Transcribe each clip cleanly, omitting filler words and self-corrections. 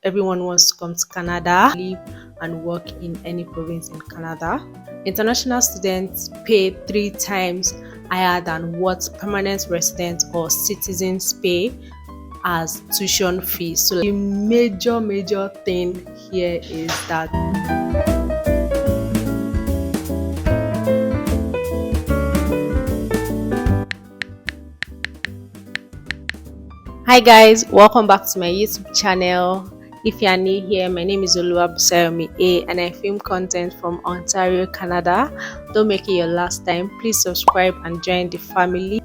everyone wants to come to Canada, live and work in any province in Canada. International students pay 3 times higher than what permanent residents or citizens pay as tuition fees. So the major thing here is that hi guys, welcome back to my YouTube channel. If you are new here, my name is Oluwabusayomi A and I film content from Ontario, Canada. Don't make it your last time. Please subscribe and join the family.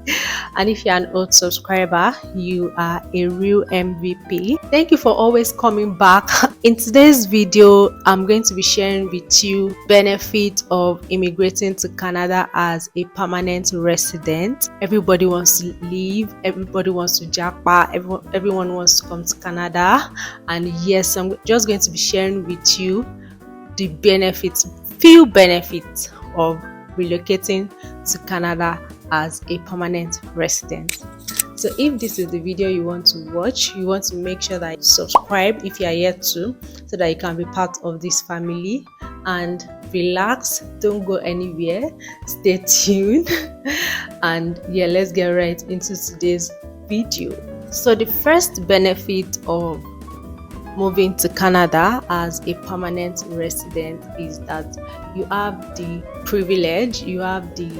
And if you're an old subscriber, you are a real MVP. Thank you for always coming back. In today's video, I'm going to be sharing with you benefits of immigrating to Canada as a permanent resident. Everybody wants to leave, everybody wants to japa, everyone wants to come to Canada. And yes, I'm just going to be sharing with you the few benefits of relocating to Canada as a permanent resident. So if this is the video you want to watch, you want to make sure that you subscribe if you are yet to, so that you can be part of this family. And relax, don't go anywhere, stay tuned. And yeah, let's get right into today's video. So the first benefit of moving to Canada as a permanent resident is that you have the privilege, you have the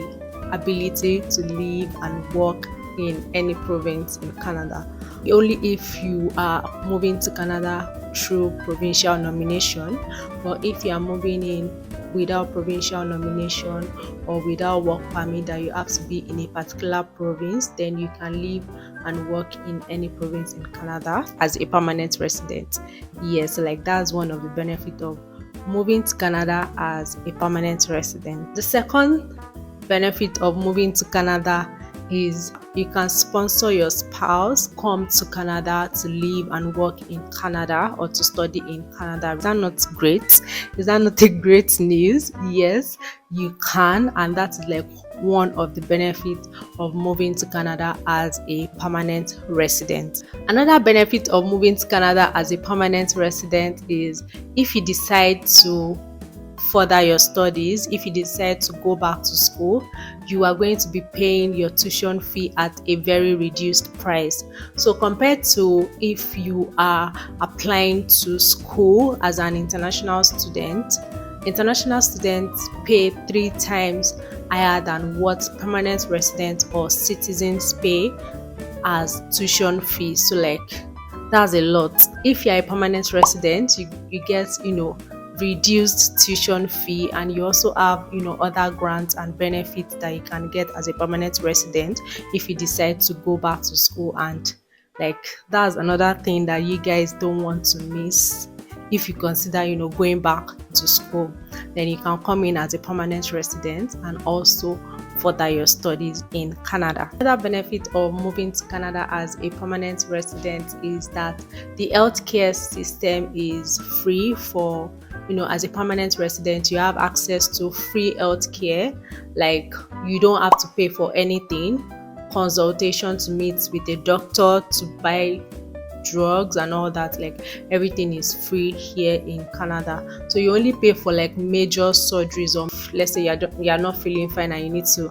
ability to live and work in any province in Canada. Only if you are moving to Canada through provincial nomination, but if you are moving in without provincial nomination or without work permit that you have to be in a particular province, then you can live and work in any province in Canada as a permanent resident. Yes, like that's one of the benefits of moving to Canada as a permanent resident. The second benefit of moving to Canada is you can sponsor your spouse come to Canada to live and work in Canada or to study in Canada. Is that not great? Is that not a great news? Yes, you can, and that's like one of the benefits of moving to Canada as a permanent resident. Another benefit of moving to Canada as a permanent resident is if you decide to further your studies, if you decide to go back to school, you are going to be paying your tuition fee at a very reduced price. So compared to if you are applying to school as an international students pay 3 times higher than what permanent residents or citizens pay as tuition fees. So like that's a lot. If you're a permanent resident, you get reduced tuition fee, and you also have other grants and benefits that you can get as a permanent resident if you decide to go back to school. And like that's another thing that you guys don't want to miss. If you consider going back to school, then you can come in as a permanent resident and also further your studies in Canada. Another benefit of moving to Canada as a permanent resident is that the healthcare system is free for as a permanent resident. You have access to free healthcare. Like you don't have to pay for anything, consultation to meet with a doctor, to buy drugs and all that. Like everything is free here in Canada. So you only pay for like major surgeries, or let's say you are not feeling fine and you need to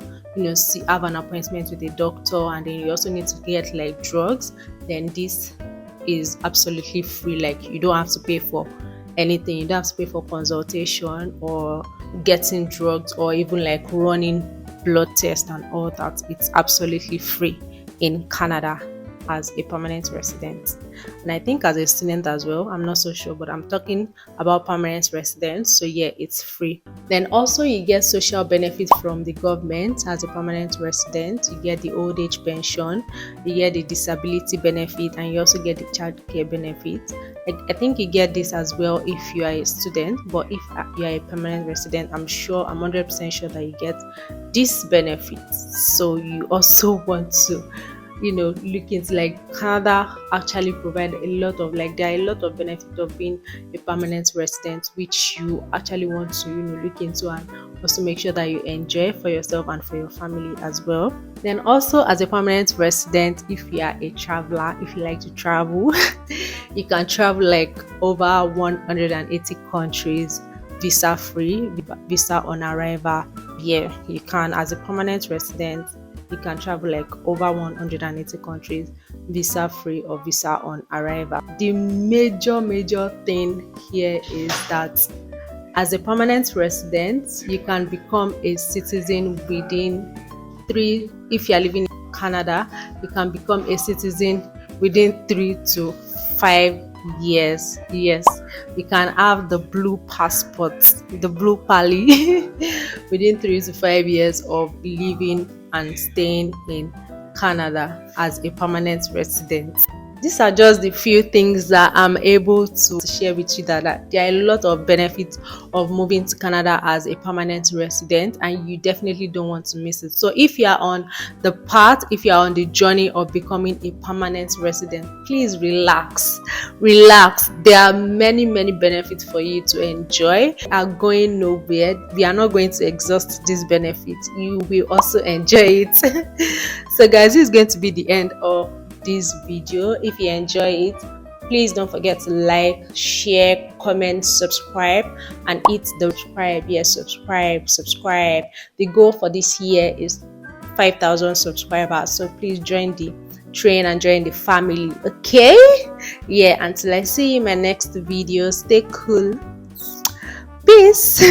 have an appointment with a doctor, and then you also need to get like drugs, then this is absolutely free. Like you don't have to pay for anything. You don't have to pay for consultation or getting drugs or even like running blood tests and all that. It's absolutely free in Canada as a permanent resident. And I think as a student as well, I'm not so sure, but I'm talking about permanent residents. So yeah, it's free. Then also you get social benefits from the government as a permanent resident. You get the old age pension, you get the disability benefit, and you also get the child care benefit. I think you get this as well if you are a student, but if you are a permanent resident, I'm 100% sure that you get these benefits. So you also want to look into like Canada actually provide a lot of there are a lot of benefits of being a permanent resident, which you actually want to look into and also make sure that you enjoy for yourself and for your family as well. Then also as a permanent resident, if you are a traveler, if you like to travel, You can travel like over 180 countries visa free, visa on arrival. Yeah, you can, as a permanent resident, you can travel like over 180 countries visa free or visa on arrival. The major thing here is that as a permanent resident, you can become a citizen within if you are living in Canada, you can become a citizen within 3 to 5 years. Yes, you can have the blue passport, the blue pali, within 3 to 5 years of living and staying in Canada as a permanent resident. These are just the few things that I'm able to share with you, that there are a lot of benefits of moving to Canada as a permanent resident, and you definitely don't want to miss it. So if you are on the path, if you are on the journey of becoming a permanent resident, please relax. There are many benefits for you to enjoy. We are going nowhere. We are not going to exhaust these benefits. You will also enjoy it. So guys, this is going to be the end of this video. If you enjoy it, please don't forget to like, share, comment, subscribe, and hit the subscribe. Yes, subscribe. The goal for this year is 5,000 subscribers, so please join the train and join the family. Okay, yeah, until I see you in my next video, stay cool. Peace.